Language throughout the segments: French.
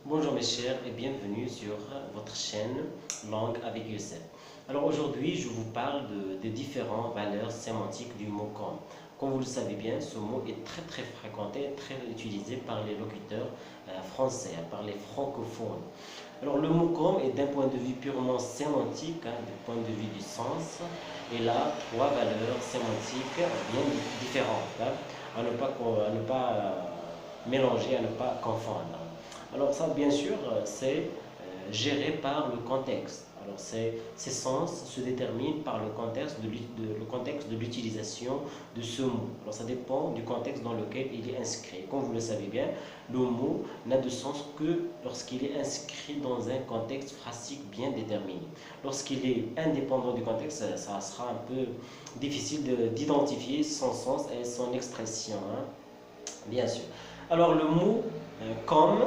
Bonjour mes chers et bienvenue sur votre chaîne Langue avec Youssef. Alors aujourd'hui je vous parle des différentes valeurs sémantiques du mot comme. Comme vous le savez bien, ce mot est très fréquenté, très utilisé par les locuteurs français, par les francophones. Alors le mot comme est d'un point de vue purement sémantique, du point de vue du sens, il a trois valeurs sémantiques bien différentes, à ne pas mélanger, à ne pas confondre. Alors ça, bien sûr, c'est géré par le contexte. Alors ces sens se déterminent par le contexte de l'utilisation de ce mot. Alors ça dépend du contexte dans lequel il est inscrit. Comme vous le savez bien, le mot n'a de sens que lorsqu'il est inscrit dans un contexte phrasique bien déterminé. Lorsqu'il est indépendant du contexte, ça sera un peu difficile d'identifier son sens et son expression, bien sûr. Alors le mot comme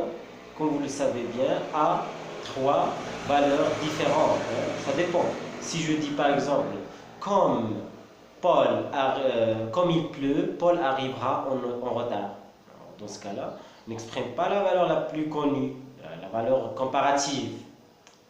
vous le savez bien, a trois valeurs différentes. Ça dépend. Si je dis par exemple, comme il pleut, Paul arrivera en retard. Dans ce cas-là, on n'exprime pas la valeur la plus connue, la valeur comparative.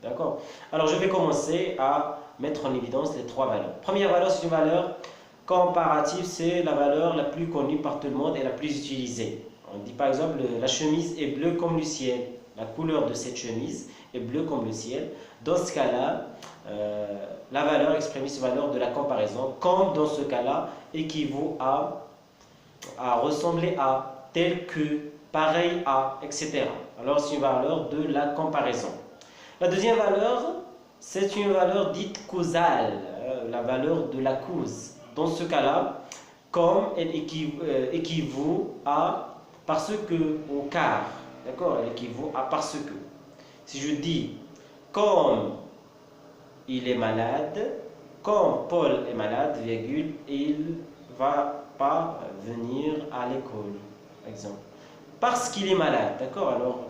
D'accord? Alors je vais commencer à mettre en évidence les trois valeurs. Première valeur, c'est une valeur comparative, c'est la valeur la plus connue par tout le monde et la plus utilisée. On dit par exemple, la chemise est bleue comme le ciel. La couleur de cette chemise est bleue comme le ciel. Dans ce cas-là, la valeur exprimée, c'est la valeur de la comparaison. Comme dans ce cas-là, équivaut à ressembler à, tel que, pareil à, etc. Alors c'est une valeur de la comparaison. La deuxième valeur, c'est une valeur dite causale, la valeur de la cause. Dans ce cas-là, comme elle équivaut à parce que, au car, d'accord, elle équivaut à parce que. Si je dis comme il est malade, comme Paul est malade, virgule, il ne va pas venir à l'école, par exemple. Parce qu'il est malade, d'accord, alors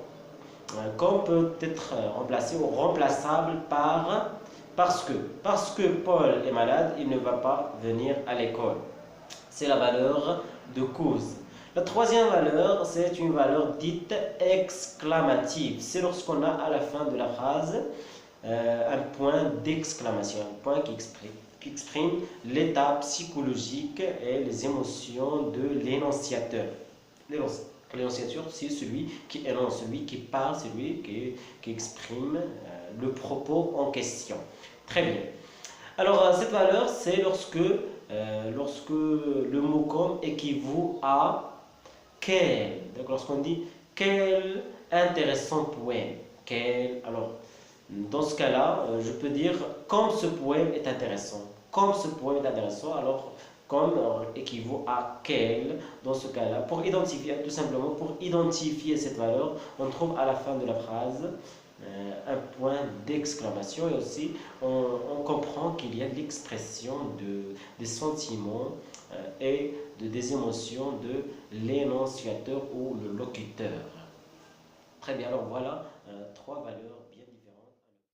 comme peut être remplacé ou remplaçable par parce que. Parce que Paul est malade, il ne va pas venir à l'école. C'est la valeur de cause. La troisième valeur, c'est une valeur dite exclamative. C'est lorsqu'on a à la fin de la phrase un point d'exclamation, un point qui exprime l'état psychologique et les émotions de l'énonciateur. L'énonciateur, c'est celui qui énonce, celui qui parle, celui qui exprime le propos en question. Très bien. Alors, cette valeur, c'est lorsque le mot comme équivaut à quel. Donc, lorsqu'on dit quel intéressant poème. Alors, dans ce cas-là, je peux dire comme ce poème est intéressant. Comme ce poème est intéressant, alors comme équivaut à quel. Dans ce cas-là, pour identifier, tout simplement, pour identifier cette valeur, on trouve à la fin de la phrase un point d'exclamation et aussi on comprend qu'il y a l'expression des sentiments et des émotions de l'énonciateur ou le locuteur. Très bien, alors voilà trois valeurs